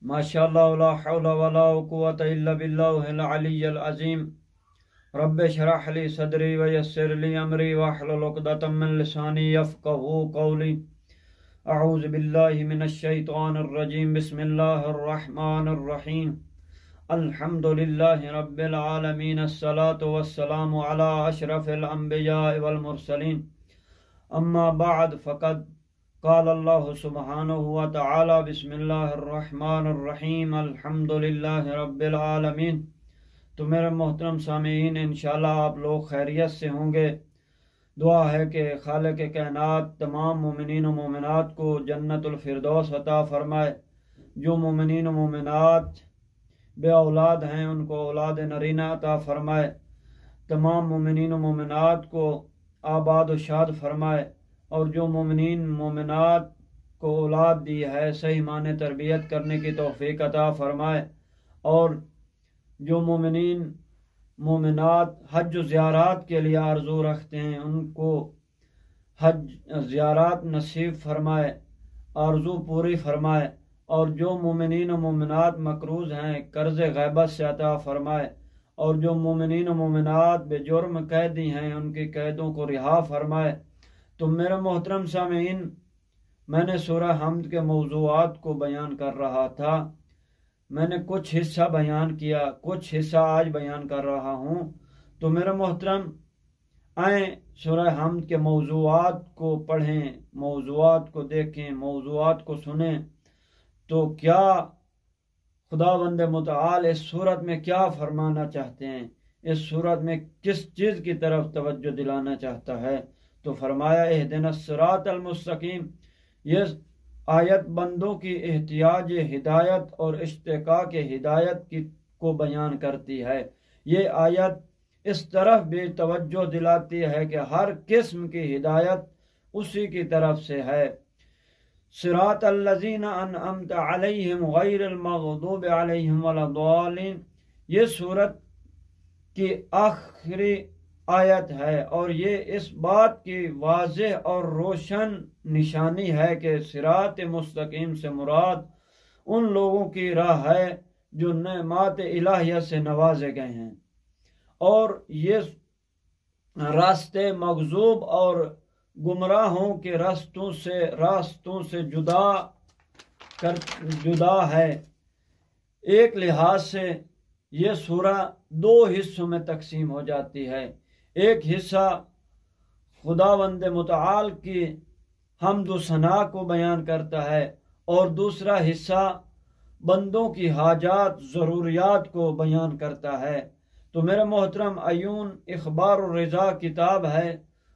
ماشاءاللہ لا حول ولا قوة الا باللہ العلی العظیم رب اشرح لی صدری ویسر لی امری واحلل عقدۃ من لسانی یفقہوا قولی اعوذ باللہ من الشیطان الرجیم بسم اللہ الرحمن الرحیم الحمد للہ رب العالمین الصلاة والسلام علی اشرف الانبیاء والمرسلین اما بعد فقد قال اللہ سبحانہ وتعالی بسم اللہ الرحمن الرحیم الحمد للہ رب العالمین۔ تو میرے محترم سامعین، انشاءاللہ آپ لوگ خیریت سے ہوں گے۔ دعا ہے کہ خالق کائنات تمام مومنین و مومنات کو جنت الفردوس عطا فرمائے۔ جو مومنین و مومنات بے اولاد ہیں ان کو اولاد نرینہ عطا فرمائے۔ تمام مومنین و مومنات کو آباد و شاد فرمائے، اور جو مومنین مومنات کو اولاد دی ہے صحیح معنی تربیت کرنے کی توفیق عطا فرمائے، اور جو مومنین مومنات حج و زیارات کے لیے آرزو رکھتے ہیں ان کو حج زیارات نصیب فرمائے، آرزو پوری فرمائے، اور جو مومنین و مومنات مقروض ہیں قرض غیبت سے عطا فرمائے، اور جو مومنین و مومنات بے جرم قیدی ہیں ان کی قیدوں کو رہا فرمائے۔ تو میرے محترم سامعین، میں نے سورہ حمد کے موضوعات کو بیان کر رہا تھا۔ میں نے کچھ حصہ بیان کیا، کچھ حصہ آج بیان کر رہا ہوں۔ تو میرے محترم، آئیں سورہ حمد کے موضوعات کو پڑھیں، موضوعات کو دیکھیں، موضوعات کو سنیں۔ تو کیا خداوند متعال اس صورت میں کیا فرمانا چاہتے ہیں، اس صورت میں کس چیز کی طرف توجہ دلانا چاہتا ہے؟ تو فرمایا اہدنا الصراط المستقیم۔ یہ آیت بندوں کی احتیاج ہدایت اور اشتقاق ہدایت کو بیان کرتی ہے۔ یہ آیت اس طرف بھی توجہ دلاتی ہے کہ ہر قسم کی ہدایت اسی کی طرف سے ہے۔ صراط الذین انعمت علیہم غیر المغضوب علیہم ولا الضالین، یہ سورت کی آخری آیت ہے، اور یہ اس بات کی واضح اور روشن نشانی ہے کہ صراط مستقیم سے مراد ان لوگوں کی راہ ہے جو نعمات الہیہ سے نوازے گئے ہیں، اور یہ راستے مغضوب اور گمراہوں کے راستوں سے جدا ہے۔ ایک لحاظ سے یہ سورہ دو حصوں میں تقسیم ہو جاتی ہے۔ ایک حصہ خداوند متعال کی حمد و ثنا کو بیان کرتا ہے، اور دوسرا حصہ بندوں کی حاجات ضروریات کو بیان کرتا ہے۔ تو میرے محترم عیون، اخبار الرضا کتاب ہے،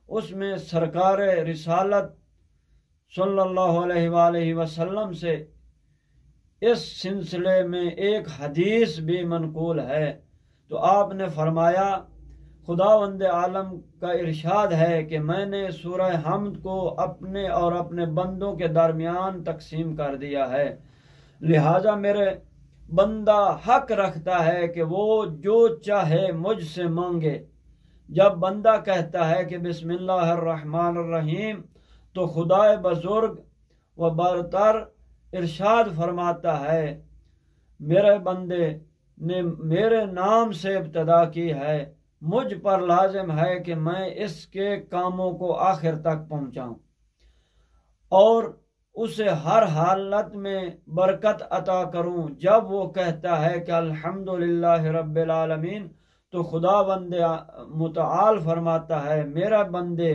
اس میں سرکار رسالت صلی اللہ علیہ وآلہ وسلم سے اس سلسلے میں ایک حدیث بھی منقول ہے۔ تو آپ نے فرمایا، خداوند عالم کا ارشاد ہے کہ میں نے سورہ حمد کو اپنے اور اپنے بندوں کے درمیان تقسیم کر دیا ہے، لہذا میرے بندہ حق رکھتا ہے کہ وہ جو چاہے مجھ سے مانگے۔ جب بندہ کہتا ہے کہ بسم اللہ الرحمن الرحیم، تو خدائے بزرگ و برتر ارشاد فرماتا ہے میرے بندے نے میرے نام سے ابتدا کی ہے، مجھ پر لازم ہے کہ میں اس کے کاموں کو آخر تک پہنچاؤں اور اسے ہر حالت میں برکت عطا کروں۔ جب وہ کہتا ہے کہ الحمدللہ رب العالمین، تو خداوند متعال فرماتا ہے میرا بندے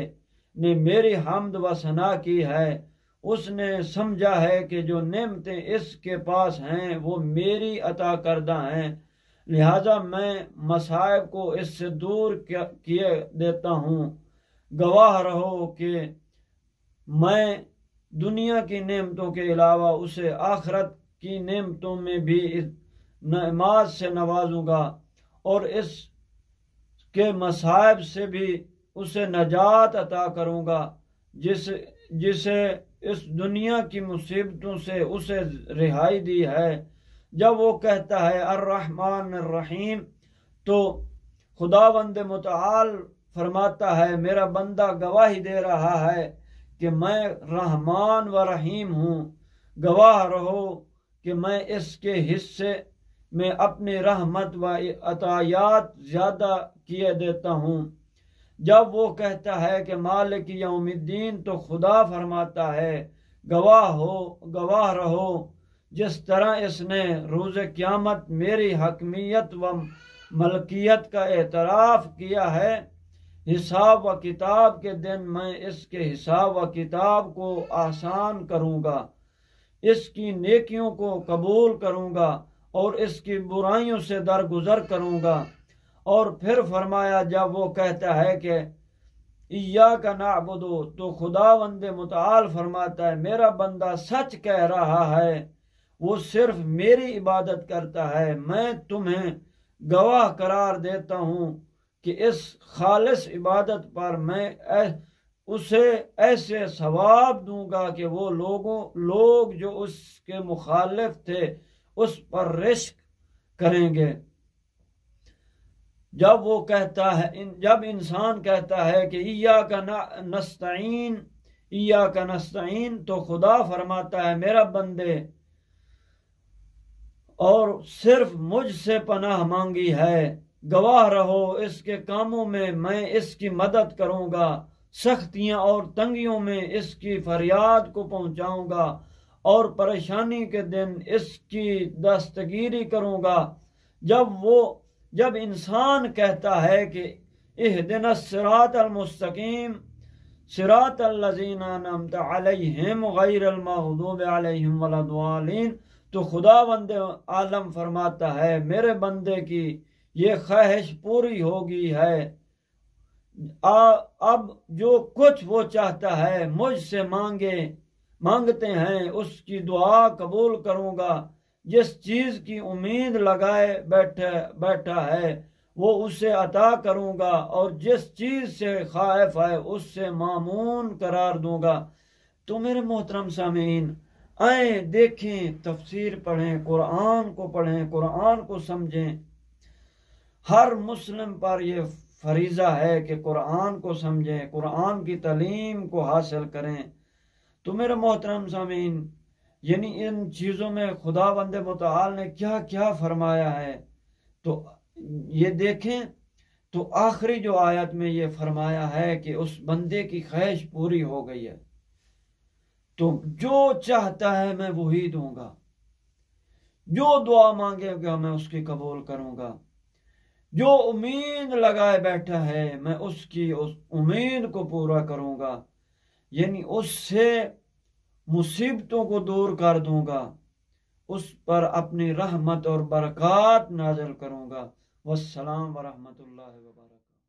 نے میری حمد و ثنا کی ہے، اس نے سمجھا ہے کہ جو نعمتیں اس کے پاس ہیں وہ میری عطا کردہ ہیں، لہذا میں مصائب کو اس سے دور کیے دیتا ہوں۔ گواہ رہو کہ میں دنیا کی نعمتوں کے علاوہ اسے آخرت کی نعمتوں میں بھی نعمات سے نوازوں گا، اور اس کے مصائب سے بھی اسے نجات عطا کروں گا، جسے اس دنیا کی مصیبتوں سے اسے رہائی دی ہے۔ جب وہ کہتا ہے الرحمن الرحیم، تو خداوند متعال فرماتا ہے میرا بندہ گواہی دے رہا ہے کہ میں رحمان و رحیم ہوں۔ گواہ رہو کہ میں اس کے حصے میں اپنی رحمت و عطایات زیادہ کیے دیتا ہوں۔ جب وہ کہتا ہے کہ مالک یوم الدین تو خدا فرماتا ہے گواہ رہو، جس طرح اس نے روز قیامت میری حکمیت و ملکیت کا اعتراف کیا ہے، حساب و کتاب کے دن میں اس کے حساب و کتاب کو آسان کروں گا، اس کی نیکیوں کو قبول کروں گا اور اس کی برائیوں سے درگزر کروں گا۔ اور پھر فرمایا جب وہ کہتا ہے کہ ایاک نعبد، تو خداوند متعال فرماتا ہے میرا بندہ سچ کہہ رہا ہے، وہ صرف میری عبادت کرتا ہے۔ میں تمہیں گواہ قرار دیتا ہوں کہ اس خالص عبادت پر میں اسے ایسے ثواب دوں گا کہ وہ لوگ جو اس کے مخالف تھے اس پر رشک کریں گے۔ جب انسان کہتا ہے کہ ایاک نستعین، تو خدا فرماتا ہے میرا بندے اور صرف مجھ سے پناہ مانگی ہے، گواہ رہو اس کے کاموں میں اس کی مدد کروں گا، سختیاں اور تنگیوں میں اس کی فریاد کو پہنچاؤں گا اور پریشانی کے دن اس کی دستگیری کروں گا۔ جب انسان کہتا ہے کہ اہدنا الصراط المستقیم صراط الذین انعمت علیہم غیر المغضوب علیہم ولا الضالین، تو خداوند عالم فرماتا ہے میرے بندے کی یہ خواہش پوری ہو گئی ہے، اب جو کچھ وہ چاہتا ہے مجھ سے مانگتے ہیں اس کی دعا قبول کروں گا، جس چیز کی امید لگائے بیٹھا ہے وہ اسے عطا کروں گا، اور جس چیز سے خائف ہے اس سے مامون قرار دوں گا۔ تو میرے محترم سامعین، آئیں دیکھیں، تفسیر پڑھیں، قرآن کو پڑھیں، قرآن کو سمجھیں۔ ہر مسلم پر یہ فریضہ ہے کہ قرآن کو سمجھیں، قرآن کی تعلیم کو حاصل کریں۔ تو میرے محترم سامعین، یعنی ان چیزوں میں خداوند متعال نے کیا کیا فرمایا ہے، تو یہ دیکھیں تو آخری جو آیت میں یہ فرمایا ہے کہ اس بندے کی خواہش پوری ہو گئی ہے، تو جو چاہتا ہے میں وہی دوں گا، جو دعا مانگے گا میں اس کی قبول کروں گا، جو امید لگائے بیٹھا ہے میں اس کی اس امید کو پورا کروں گا، یعنی اس سے مصیبتوں کو دور کر دوں گا، اس پر اپنی رحمت اور برکات نازل کروں گا۔ والسلام ورحمۃ اللہ وبرکاتہ۔